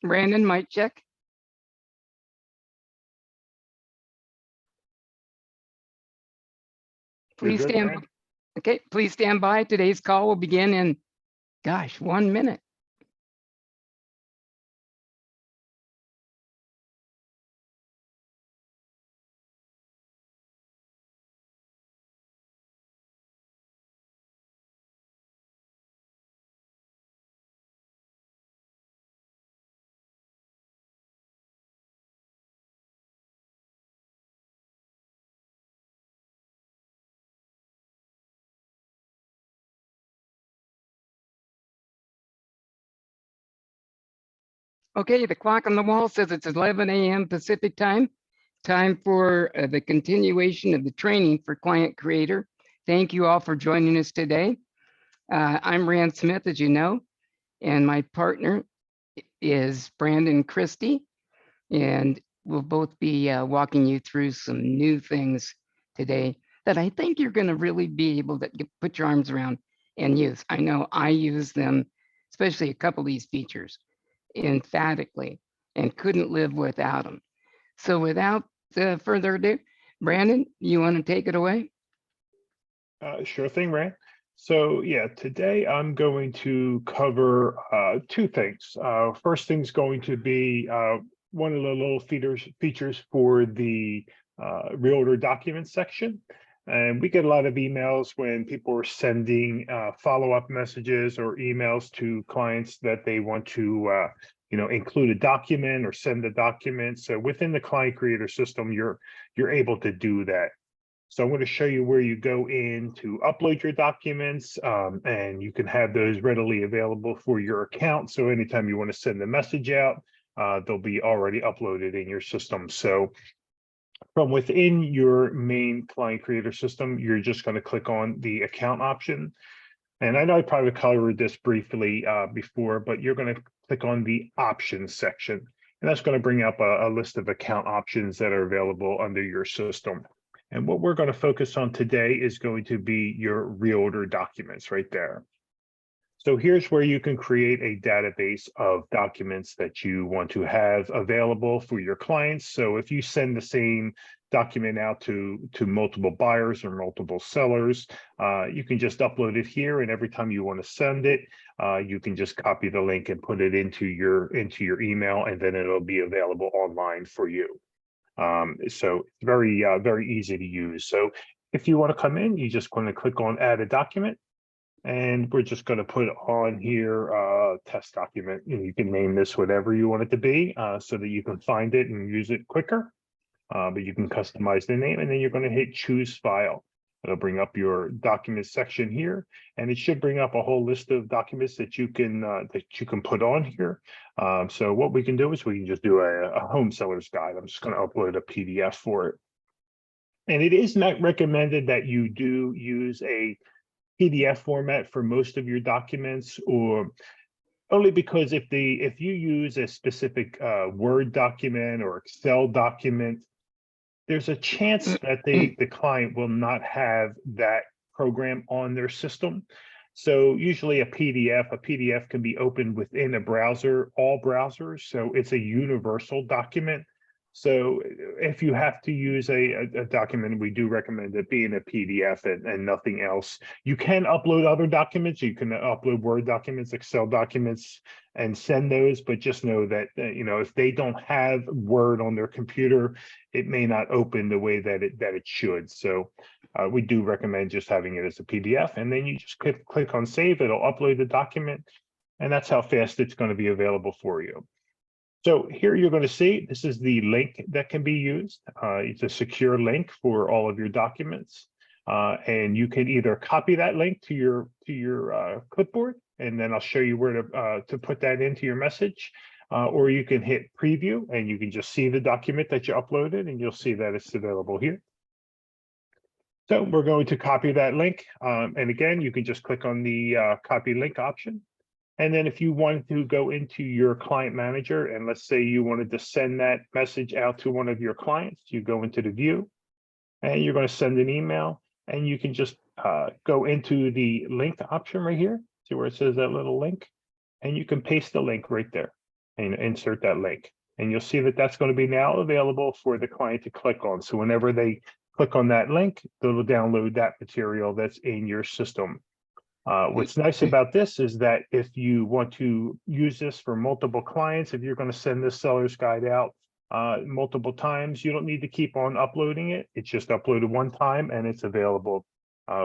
Brandon, mic check. Please Good, stand. Brandon? Okay, please stand by. Today's call will begin in, gosh, 1 minute. Okay, the clock on the wall says it's 11 a.m. Pacific time. Time for the continuation of the training for Client Creator. Thank you all for joining us today. I'm Rand Smith, as you know, and my partner is Brandon Christie, and we'll both be walking you through some new things today that I think you're going to really be able to put your arms around and use. I know I use them, especially a couple of these features, emphatically, and couldn't live without them. So without further ado, Brandon, you want to take it away? Sure thing, Rand. So yeah, today I'm going to cover two things. First thing's going to be one of the little features for the Realtor documents section. And we get a lot of emails when people are sending follow-up messages or emails to clients that they want to include a document or send a document. So within the Client Creator system, you're able to do that. So I'm going to show you where you go in to upload your documents, and you can have those readily available for your account. So anytime you want to send a message out, they'll be already uploaded in your system. So from within your main Client Creator system, you're just going to click on the account option. And I know I probably covered this briefly before, but you're going to click on the options section. And that's going to bring up a list of account options that are available under your system. And what we're going to focus on today is going to be your Realtor documents right there. So here's where you can create a database of documents that you want to have available for your clients. So if you send the same document out to multiple buyers or multiple sellers, you can just upload it here, and every time you want to send it, you can just copy the link and put it into your email, and then it'll be available online for you. So it's very easy to use. So if you want to come in, you just want to click on add a document, and we're just going to put on here test document. You can name this whatever you want it to be so that you can find it and use it quicker. But you can customize the name, and then you're going to hit choose file. It'll bring up your document section here, and it should bring up a whole list of documents that you can put on here. So what we can do is we can just do a home seller's guide. I'm just going to upload a PDF for it. And it is not recommended that you do use a PDF format for most of your documents, or only because if you use a specific Word document or Excel document, there's a chance that the client will not have that program on their system. So usually a PDF can be opened within a browser, all browsers. So it's a universal document. So if you have to use a document, we do recommend it being a PDF and nothing else. You can upload other documents. You can upload Word documents, Excel documents, and send those, but just know that, if they don't have Word on their computer, it may not open the way that it should. So we do recommend just having it as a PDF, and then you just click on save. It'll upload the document, and that's how fast it's going to be available for you. So here you're going to see, this is the link that can be used. It's a secure link for all of your documents. And you can either copy that link to your clipboard, and then I'll show you where to put that into your message. Or you can hit preview, and you can just see the document that you uploaded, and you'll see that it's available here. So we're going to copy that link. And again, you can just click on the copy link option. And then if you wanted to go into your client manager, and let's say you wanted to send that message out to one of your clients, you go into the view, and you're going to send an email, and you can just go into the link option right here. See where it says that little link, and you can paste the link right there. and insert that link. And you'll see that that's going to be now available for the client to click on. So whenever they click on that link, they'll download that material that's in your system. What's nice about this is that if you want to use this for multiple clients, if you're going to send this seller's guide out multiple times, you don't need to keep on uploading it. It's just uploaded one time and it's available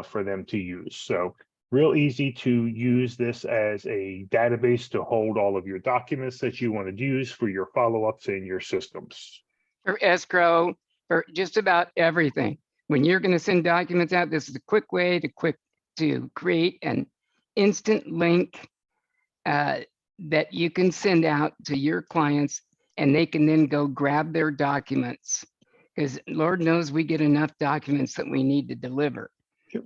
for them to use. So real easy to use this as a database to hold all of your documents that you want to use for your follow-ups in your systems. For escrow, for just about everything. When you're going to send documents out, this is a quick way to create an instant link that you can send out to your clients, and they can then go grab their documents. Because Lord knows we get enough documents that we need to deliver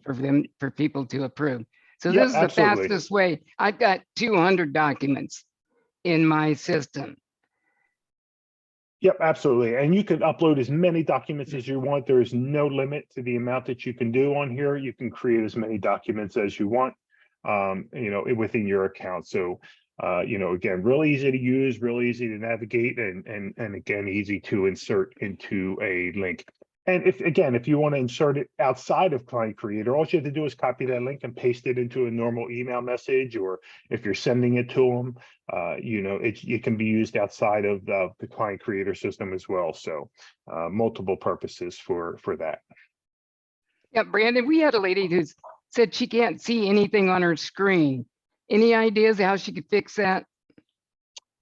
for people to approve. So Yep, this is the absolutely. fastest way. I've got 200 documents in my system. Yep, absolutely. And you can upload as many documents as you want. There is no limit to the amount that you can do on here. You can create as many documents as you want, within your account. So, again, real easy to use, real easy to navigate, and again, easy to insert into a link. And if you want to insert it outside of Client Creator, all you have to do is copy that link and paste it into a normal email message, or if you're sending it to them, it can be used outside of the Client Creator system as well. So multiple purposes for that. Yeah, Brandon, we had a lady who said she can't see anything on her screen. Any ideas how she could fix that?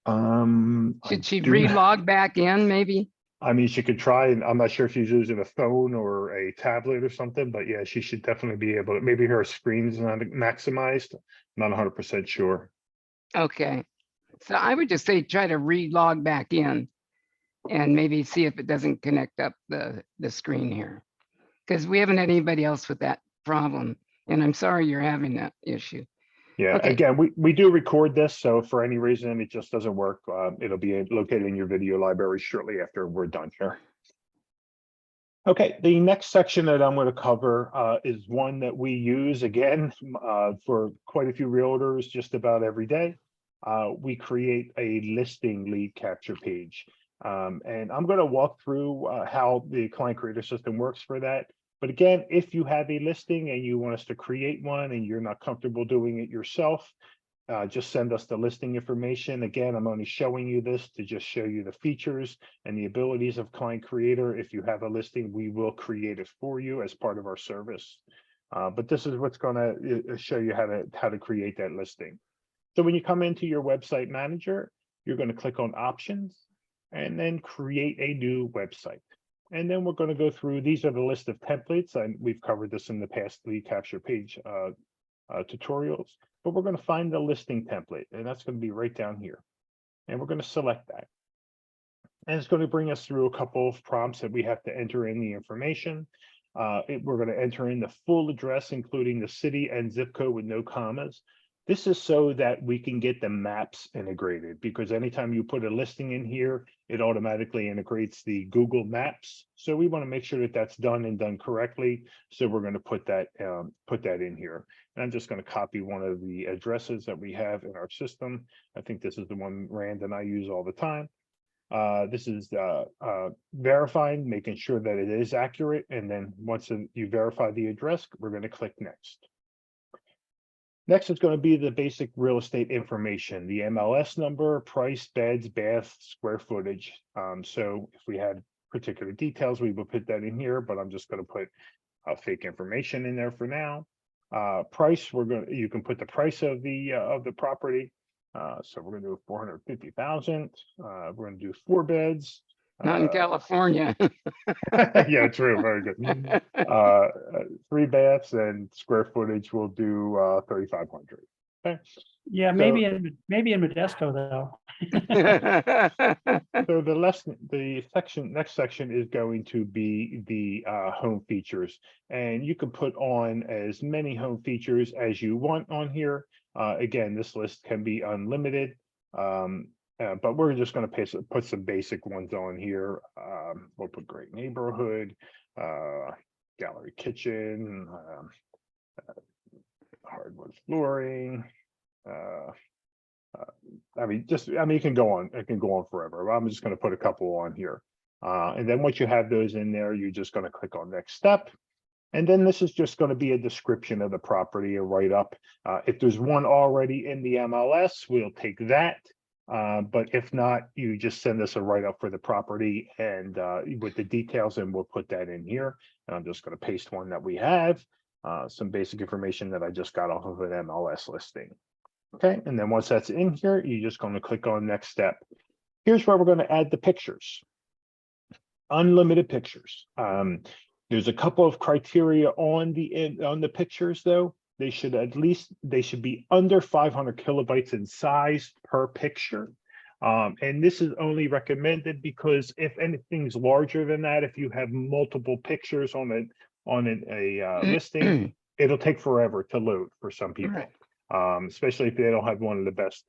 Should she re-log back in maybe? I mean, she could try, and I'm not sure if she's using a phone or a tablet or something, but yeah, she should definitely be able to. Maybe her screen's not maximized. Not 100% sure. Okay, so I would just say try to re-log back in and maybe see if it doesn't connect up the screen here. Because we haven't had anybody else with that problem. And I'm sorry you're having that issue. Yeah, Okay. again, we do record this, so if for any reason it just doesn't work, it'll be located in your video library shortly after we're done here. Okay, the next section that I'm going to cover is one that we use again for quite a few realtors just about every day. We create a listing lead capture page. And I'm going to walk through how the Client Creator system works for that. But again, if you have a listing and you want us to create one and you're not comfortable doing it yourself, just send us the listing information. Again, I'm only showing you this to just show you the features and the abilities of Client Creator. If you have a listing, we will create it for you as part of our service. But this is what's going to show you how to create that listing. So when you come into your website manager, you're going to click on options and then create a new website. And then we're going to go through, these are the list of templates, and we've covered this in the past lead capture page tutorials, but we're going to find the listing template, and that's going to be right down here. And we're going to select that. And it's going to bring us through a couple of prompts that we have to enter in the information. We're going to enter in the full address, including the city and zip code with no commas. This is so that we can get the maps integrated, because anytime you put a listing in here, it automatically integrates the Google Maps. So we want to make sure that that's done and done correctly. So we're going to put that in here. And I'm just going to copy one of the addresses that we have in our system. I think this is the one, Rand, and I use all the time. This is verifying, making sure that it is accurate. And then once you verify the address, we're going to click next. Next is going to be the basic real estate information, the MLS number, price, beds, bath, square footage. So if we had particular details, we would put that in here, but I'm just going to put fake information in there for now. Price, you can put the price of the property. So we're going to do 450,000. We're going to do 4 beds. Not in California. Yeah, true. Very good. 3 baths and square footage will do 3,500. Okay. Yeah, So- maybe in Modesto though. So the next section is going to be the home features, and you can put on as many home features as you want on here. Again, this list can be unlimited, but we're just going to put some basic ones on here. We'll put great neighborhood, gallery kitchen, hardwood flooring, I mean, you can go on, it can go on forever. I'm just going to put a couple on here. And then once you have those in there, you're just going to click on next step. And then this is just going to be a description of the property, a write-up. If there's one already in the MLS, we'll take that. But if not, you just send us a write-up for the property and with the details, and we'll put that in here. And I'm just going to paste one that we have, some basic information that I just got off of an MLS listing. Okay, and then once that's in here, you're just going to click on next step. Here's where we're going to add the pictures. Unlimited pictures. There's a couple of criteria on the pictures though. They should be under 500 kilobytes in size per picture. And this is only recommended because if anything's larger than that, if you have multiple pictures on a listing, it'll take forever to load for some people. Right. Especially if they don't have one of the best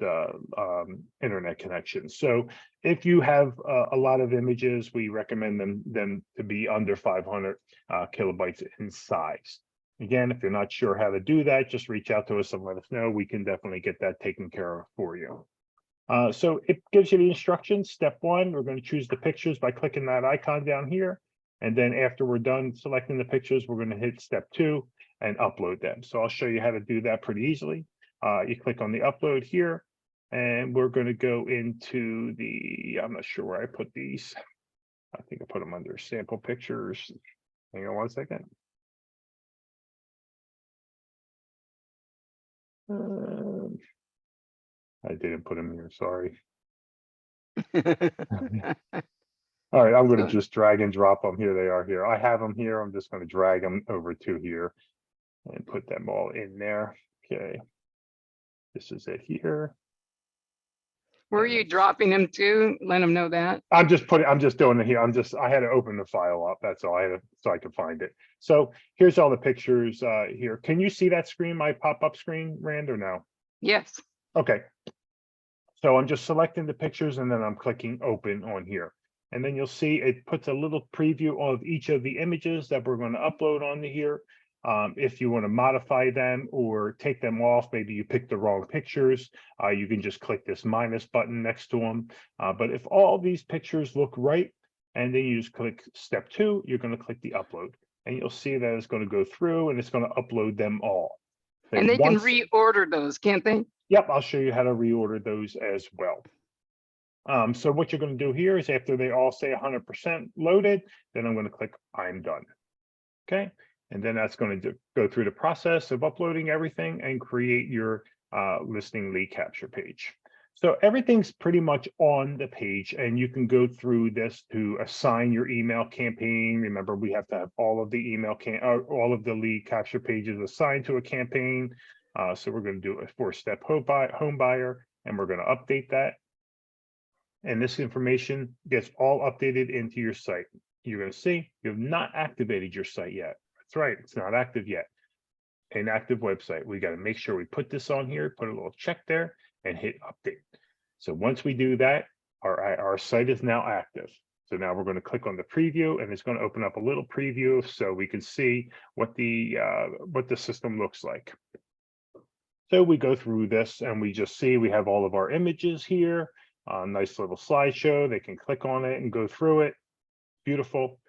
internet connections. So if you have a lot of images, we recommend them to be under 500 kilobytes in size. Again, if you're not sure how to do that, just reach out to us and let us know. We can definitely get that taken care of for you. So it gives you the instructions. Step one, we're going to choose the pictures by clicking that icon down here. And then after we're done selecting the pictures, we're going to hit step 2 and upload them. So I'll show you how to do that pretty easily. You click on the upload here, and we're going to go into I'm not sure where I put these. I think I put them under sample pictures. Hang on one second. I didn't put them here, sorry. All right, I'm going to just drag and drop them. Here they are here. I have them here. I'm just going to drag them over to here and put them all in there. Okay. This is it here. Were you dropping them to? Let them know that. I'm just doing it here. I had to open the file up. That's all so I could find it. So here's all the pictures here. Can you see that screen, my pop-up screen, Rand, or no? Yes. Okay. So I'm just selecting the pictures and then I'm clicking open on here. And then you'll see it puts a little preview of each of the images that we're going to upload onto here. If you want to modify them or take them off, maybe you picked the wrong pictures, you can just click this minus button next to them. But if all these pictures look right, and then you just click step 2, you're going to click the upload. And you'll see that it's going to go through and it's going to upload them all. And they can reorder those, can't they? Yep, I'll show you how to reorder those as well. So what you're going to do here is after they all say 100% loaded, then I'm going to click I'm done. Okay. And then that's going to go through the process of uploading everything and create your listing lead capture page. So everything's pretty much on the page, and you can go through this to assign your email campaign. Remember, we have to have all of the all of the lead capture pages assigned to a campaign. So we're going to do a 4-step home buyer, and we're going to update that. And this information gets all updated into your site. You're going to see you have not activated your site yet. That's right, it's not active yet. An active website. We got to make sure we put this on here, put a little check there, and hit update. So once we do that, our site is now active. So now we're going to click on the preview, and it's going to open up a little preview so we can see what the system looks like. So we go through this, and we just see we have all of our images here. Nice little slideshow. They can click on it and go through it. Beautiful.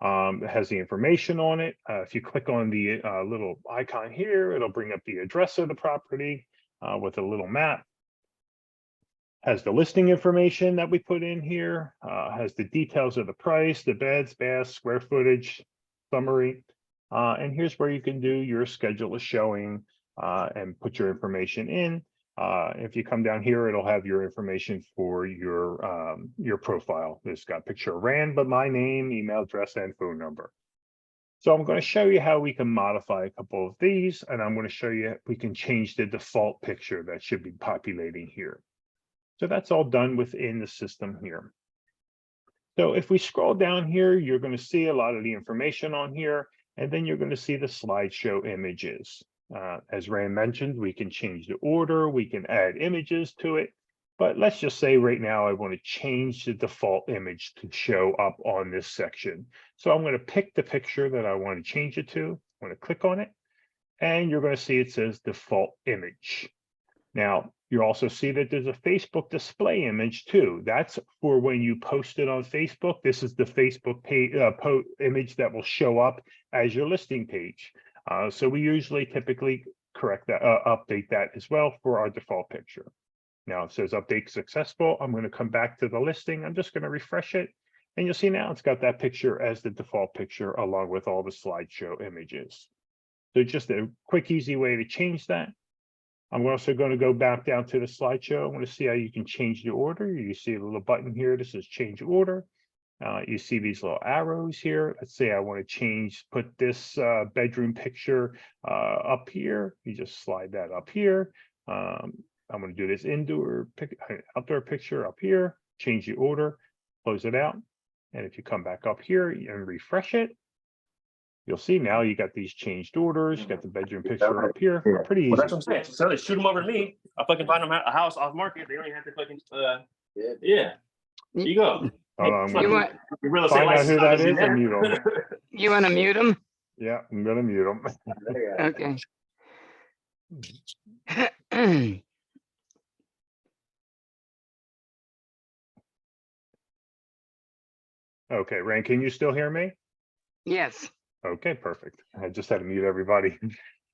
It has the information on it. If you click on the little icon here, it'll bring up the address of the property with a little map. Has the listing information that we put in here. Has the details of the price, the beds, baths, square footage, summary. And here's where you can do your schedule of showing and put your information in. If you come down here, it'll have your information for your profile. It's got a picture of Rand, but my name, email address, and phone number. So I'm going to show you how we can modify a couple of these, and I'm going to show you we can change the default picture that should be populating here. So that's all done within the system here. So if we scroll down here, you're going to see a lot of the information on here, and then you're going to see the slideshow images. As Rand mentioned, we can change the order, we can add images to it, but let's just say right now I want to change the default image to show up on this section. So I'm going to pick the picture that I want to change it to. I'm going to click on it, and you're going to see it says default image. Now, you also see that there's a Facebook display image too. That's for when you post it on Facebook. This is the Facebook page, image that will show up as your listing page. So we usually typically correct that, update that as well for our default picture. Now it says update successful. I'm going to come back to the listing. I'm just going to refresh it. And you'll see now it's got that picture as the default picture along with all the slideshow images. So just a quick, easy way to change that. I'm also going to go back down to the slideshow. I want to see how you can change the order. You see a little button here. This is change order. You see these little arrows here. Let's say I want to put this bedroom picture up here. You just slide that up here. I'm going to do this outdoor picture up here, change the order, close it out. And if you come back up here and refresh it, you'll see now you got these changed orders. You got the bedroom picture up here. Pretty easy. Well, that's what I'm saying. So they shoot them over to me. I fucking find them a house off market. They don't even have to fucking yeah. There you go. I'm You gonna want, Real estate find out who license that is in is there. and mute them. you want to mute them? Yeah, I'm gonna mute them. Okay. Okay, Rand, can you still hear me? Yes. Okay, perfect. I just had to mute everybody.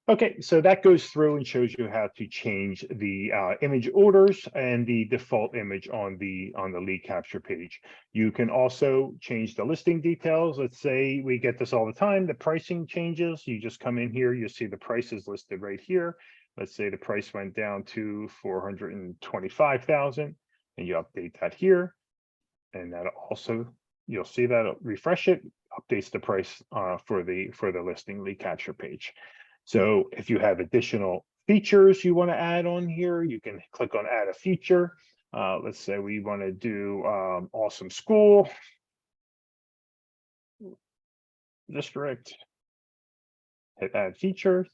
Okay, so that goes through and shows you how to change the image orders and the default image on the lead capture page. You can also change the listing details. Let's say we get this all the time. The pricing changes. You just come in here. You see the prices listed right here. Let's say the price went down to 425,000, and you update that here. And that also, you'll see that refresh it, updates the price for the listing lead capture page. So if you have additional features you want to add on here, you can click on add a feature. Let's say we want to do awesome school district. Hit add feature,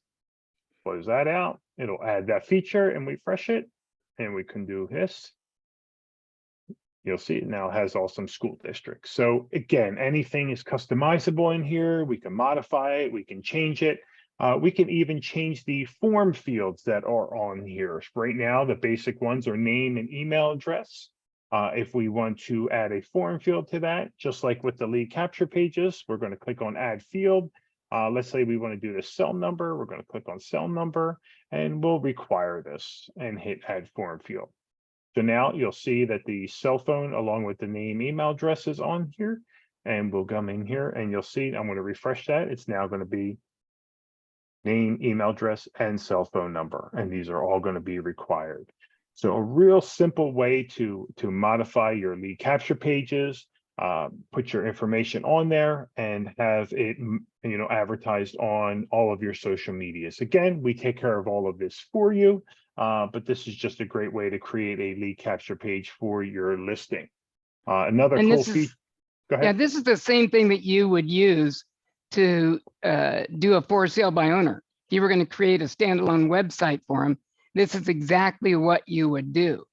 close that out. It'll add that feature and refresh it. And we can do this. You'll see it now has awesome school districts. So again, anything is customizable in here. We can modify it. We can change it. We can even change the form fields that are on here. Right now, the basic ones are name and email address. If we want to add a form field to that, just like with the lead capture pages, we're going to click on add field. Let's say we want to do the cell number. We're going to click on cell number and we'll require this and hit add form field. So now you'll see that the cell phone along with the name email address is on here, and we'll come in here and you'll see I'm going to refresh that. It's now going to be name, email address, and cell phone number, and these are all going to be required. So a real simple way to modify your lead capture pages, put your information on there, and have it advertised on all of your social medias. Again, we take care of all of this for you, but this is just a great way to create a lead capture page for your listing. Another And cool this feature. is, Go ahead. yeah, this is the same thing that you would use to do a for sale by owner. If you were going to create a standalone website for them, this is exactly what you would do.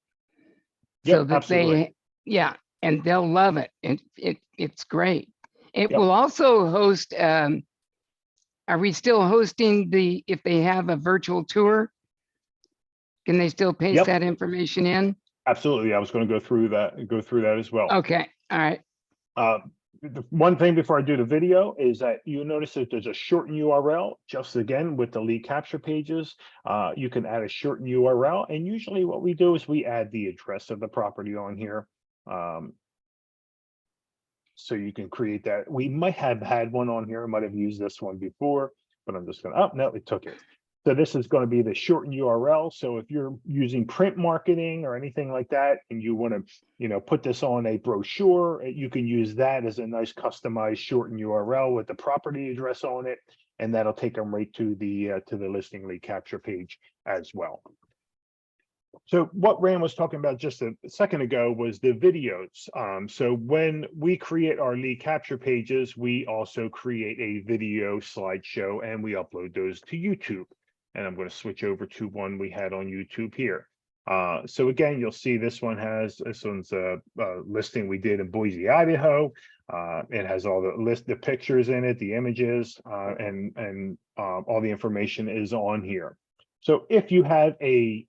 So Yep, that absolutely. yeah, and they'll love it. It's great. It Yep. will also host, are we still hosting if they have a virtual tour? Can they still paste Yep. that information in? Absolutely. I was going to go through that as well. Okay, all right. The one thing before I do the video is that you notice that there's a shortened URL. Just again with the lead capture pages, you can add a shortened URL, and usually what we do is we add the address of the property on here. So you can create that. We might have had one on here. I might have used this one before, but I'm just going to, oh, no, it took it. So this is going to be the shortened URL. So if you're using print marketing or anything like that, and you want to, put this on a brochure, you can use that as a nice customized shortened URL with the property address on it, and that'll take them right to the listing lead capture page as well. So what Rand was talking about just a second ago was the videos. So when we create our lead capture pages, we also create a video slideshow and we upload those to YouTube. And I'm going to switch over to one we had on YouTube here. So again, you'll see this one's a listing we did in Boise, Idaho. It has all the pictures in it, the images, and all the information is on here. So if you have a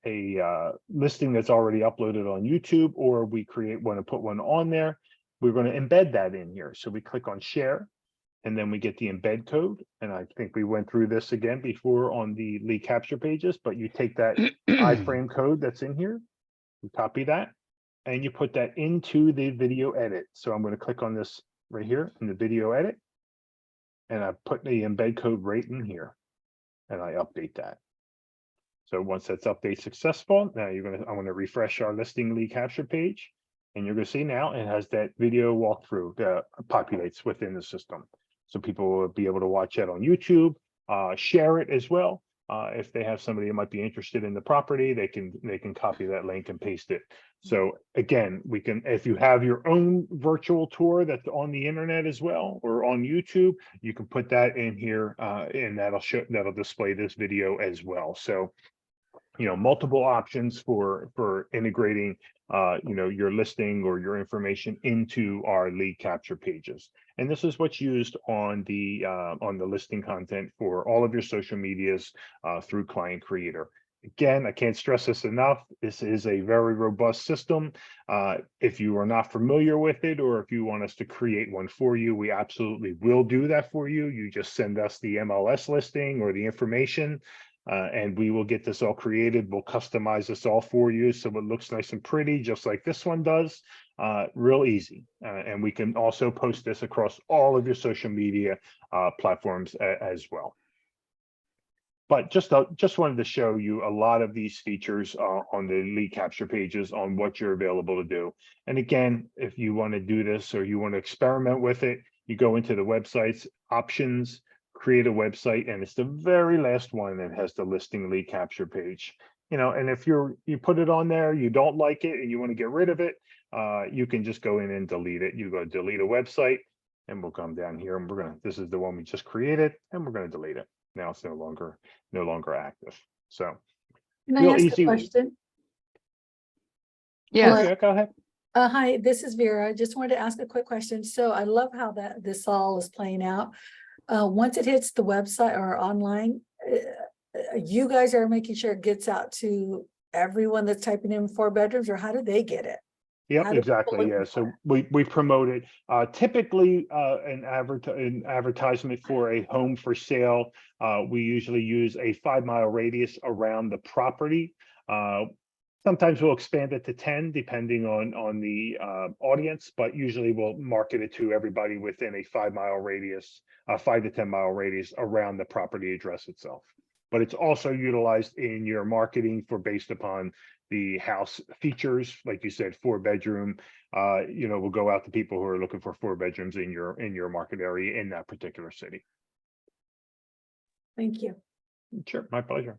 listing that's already uploaded on YouTube, or we want to put one on there, we're going to embed that in here. So we click on share, and then we get the embed code. And I think we went through this again before on the lead capture pages, but you take that iframe code that's in here, you copy that, and you put that into the video edit. So I'm going to click on this right here in the video edit, and I put the embed code right in here, and I update that. So once that's update successful, now I'm going to refresh our listing lead capture page, and you're going to see now it has that video walkthrough that populates within the system. So people will be able to watch it on YouTube, share it as well. If they have somebody that might be interested in the property, they can copy that link and paste it. So again, if you have your own virtual tour that's on the internet as well, or on YouTube, you can put that in here, and that'll display this video as well. So, multiple options for integrating, your listing or your information into our lead capture pages. And this is what's used on the listing content for all of your social medias through Client Creator. Again, I can't stress this enough. This is a very robust system. If you are not familiar with it, or if you want us to create one for you, we absolutely will do that for you. You just send us the MLS listing or the information, and we will get this all created. We'll customize this all for you so it looks nice and pretty, just like this one does. Real easy. And we can also post this across all of your social media platforms as well. But just wanted to show you a lot of these features on the lead capture pages on what you're available to do. And again, if you want to do this or you want to experiment with it, you go into the website's options, create a website, and it's the very last one that has the listing lead capture page. And if you put it on there, you don't like it and you want to get rid of it, you can just go in and delete it. You go delete a website, and we'll come down here, and this is the one we just created, and we're going to delete it. Now it's no longer active. So Can I real ask easy. a question? Yes, Yeah, go ahead. Hi, this is Vera. I just wanted to ask a quick question. So I love how this all is playing out. Once it hits the website or online, you guys are making sure it gets out to everyone that's typing in 4 bedrooms, or how do they get it? Yep, How do people exactly. look Yeah. for So we promote it. Typically, an advertisement for a home for sale, we usually use a 5-mile radius around the property. Sometimes we'll expand it to 10, depending on the audience, but usually we'll market it to everybody within a 5-mile radius, 5 to 10 mile radius around the property address itself. But it's also utilized in your marketing based upon the house features, like you said, 4-bedroom. We'll go out to people who are looking for 4 bedrooms in your market area in that particular city. Thank you. Sure, my pleasure.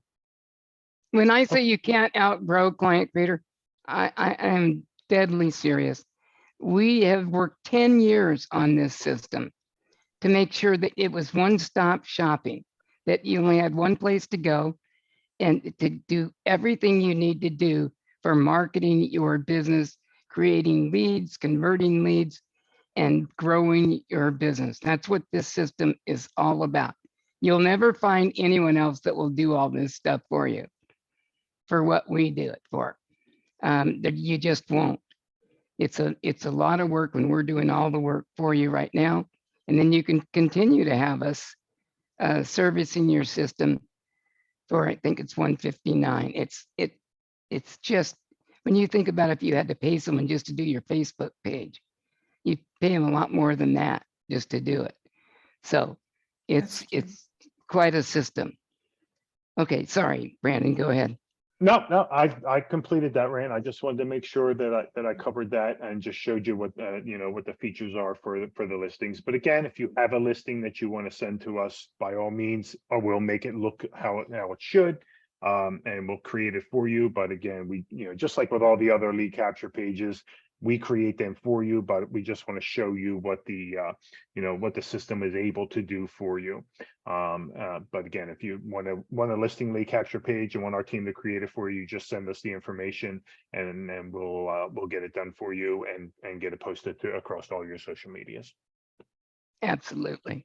when I say you can't outgrow Client Creator, I am deadly serious. We have worked 10 years on this system to make sure that it was one-stop shopping, that you only had one place to go and to do everything you need to do for marketing your business, creating leads, converting leads, and growing your business. That's what this system is all about. You'll never find anyone else that will do all this stuff for you, for what we do it for. That you just won't. It's a lot of work when we're doing all the work for you right now. And then you can continue to have us servicing your system for, I think it's $159. It's just, when you think about if you had to pay someone just to do your Facebook page, you pay them a lot more than that just to do it. So it's quite a system. Okay, sorry, Brandon, go ahead. No, I completed that, Rand. I just wanted to make sure that I covered that and just showed you what what the features are for the listings. But again, if you have a listing that you want to send to us, by all means, we'll make it look how it should, and we'll create it for you. But again, we just like with all the other lead capture pages, we create them for you, but we just want to show you what the what the system is able to do for you. But again, if you want a listing lead capture page and want our team to create it for you, just send us the information, and we'll get it done for you and get it posted across all your social medias. Absolutely.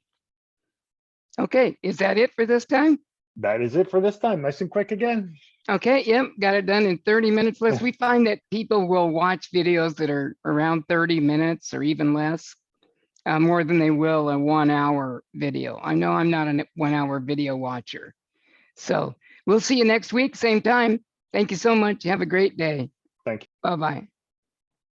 Okay, is that it for this time? that is it for this time. Nice and quick again. Okay, yep, got it done in 30 minutes less. We find that people will watch videos that are around 30 minutes or even less, more than they will a 1 hour video. I know I'm not a 1 hour video watcher. So we'll see you next week, same time. Thank you so much. Have a great day. Thank you. Bye-bye.